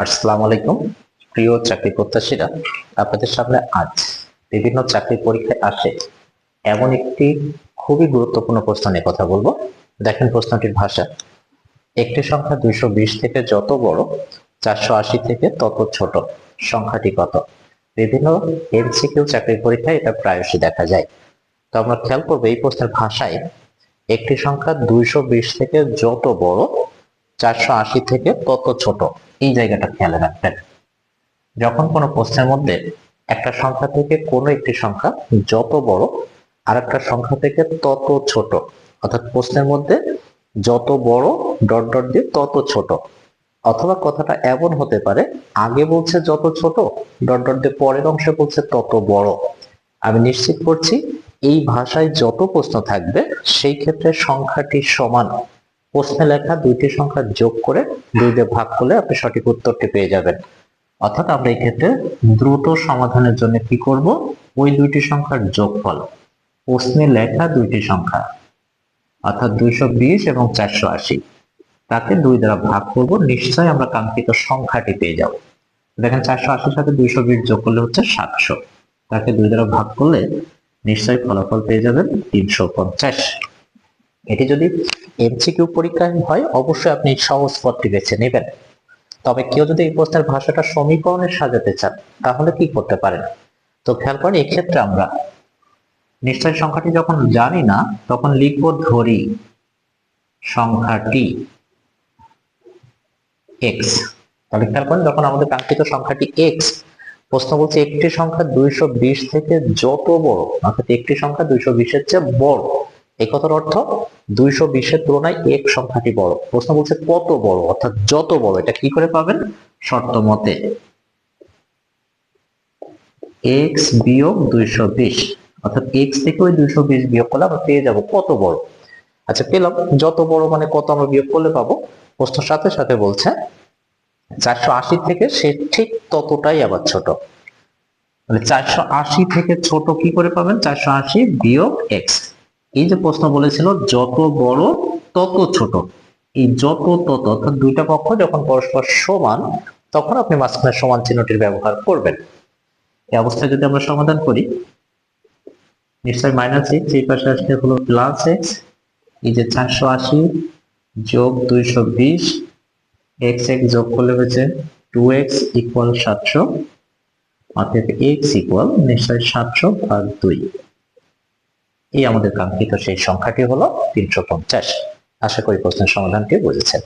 আসসালামু আলাইকুম প্রিয় চাকরি প্রত্যাশীরা, আপনাদের সামনে আজ বিভিন্ন চাকরি পরীক্ষায় আসে এমন একটি খুবই গুরুত্বপূর্ণ প্রশ্ন নিয়ে কথা বলবো। দেখেন প্রশ্নটির ভাষা, একটি সংখ্যা 220 থেকে যত বড় 480 থেকে তত ছোট, সংখ্যাটি কত? বিভিন্ন এমসিকিউ চাকরি পরীক্ষায় এটা প্রায়শই দেখা যায়। তো আমরা খেয়াল করবো এই প্রশ্নের ভাষায় একটি সংখ্যা 220 থেকে যত বড় 480 থেকে তত ছোট, এই জায়গাটা খেয়াল রাখবেন। যখন কোনো প্রশ্নের মধ্যে একটা সংখ্যা থেকে কোনো একটি সংখ্যা যত বড় আর একটা সংখ্যা থেকে তত ছোট, অর্থাৎ প্রশ্নের মধ্যে যত বড় ডট ডট দিয়ে তত ছোট, অথবা কথাটা এমন হতে পারে আগে বলছে যত ছোট ডট ডট দিয়ে পরের অংশে বলছে তত বড়। আমি নিশ্চিত করছি এই ভাষায় যত প্রশ্ন থাকবে সেই ক্ষেত্রে সংখ্যাটি সমান, প্রশ্নে লেখা দুইটি সংখ্যা যোগ করে 2 দিয়ে ভাগ করলে আপনি সঠিক উত্তরটি পেয়ে যাবেন। অর্থাৎ আমরা এই ক্ষেত্রে দ্রুত সমাধানের জন্য কি করব, ওই দুইটি সংখ্যার যোগফল, প্রশ্নে লেখা দুইটি সংখ্যা অর্থাৎ 220 এবং 480, তাকে 2 দ্বারা ভাগ করব, নিশ্চয়ই আমরা কাঙ্ক্ষিত সংখ্যাটি পেয়ে যাব। দেখেন 480 সাথে 220 যোগ করলে হচ্ছে 700, তাকে 2 দ্বারা ভাগ করলে নিশ্চয়ই ফলাফল পেয়ে যাবেন 350। এটি যদি এমসিকিউ পরীক্ষায় হয় অবশ্যই আপনি সহজ পথটি বেছে নেবেন। তবে কেউ যদি এই প্রশ্নের ভাষাটা সমীকরণে সাজাতে চান তাহলে কি করতে পারেন? তো খেয়াল করেন, এক্ষেত্রে আমরা নিশ্চয় সংখ্যাটি যখন জানি না তখন লিখব ধরি সংখ্যাটি x। তাহলে খেয়াল করেন, যখন আমাদের কাঙ্ক্ষিত সংখ্যাটি x, প্রশ্ন বলছে একটি সংখ্যা 220 থেকে যত বড়, অর্থাৎ একটি সংখ্যা 220 এর চেয়ে বড়, এই কথার অর্থ 220 এর তুলনায় x সংখ্যাটি বড়। প্রশ্ন বলছে কত বড়, অর্থাৎ যত বড়। এটা কি করে পাবেন? শর্ত মতে x বিয়োগ 220, অর্থাৎ x থেকে ওই 220 বিয়োগ করলে আমরা পেয়ে যাব কত বড়। আচ্ছা, পেলাম যত বড় মানে কত আমরা বিয়োগ করলে পাবো। প্রশ্ন সাথে সাথে বলছে 480 থেকে সে ঠিক ততটাই আবার ছোট। তাহলে 480 থেকে ছোট কি করে পাবেন? 480 বিয়োগ x। এই যে প্রশ্ন বলেছিল যত বড় তত ছোট, এই যত তত অর্থাৎ দুইটা পক্ষ যখন পরস্পর সমান তখন আপনি মাঝখানে সমান চিহ্নটির ব্যবহার করবেন। এই অবস্থায় যদি আমরা সমাধান করি, নিশ্চয় মাইনাস এক্স এই পাশে আসলে হলো প্লাস এক্স। এই যে 480 যোগ 220, এক্স এক্স যোগ করলে হয়েছে 2x ইকুয়াল 700, অর্থাৎ x ইকুয়াল নিশ্চয় 700 ভাগ 2। এই আমাদের কাঙ্ক্ষিত সেই সংখ্যাটি হলো 350। আশা করি প্রশ্নের সমাধানটি বুঝেছেন।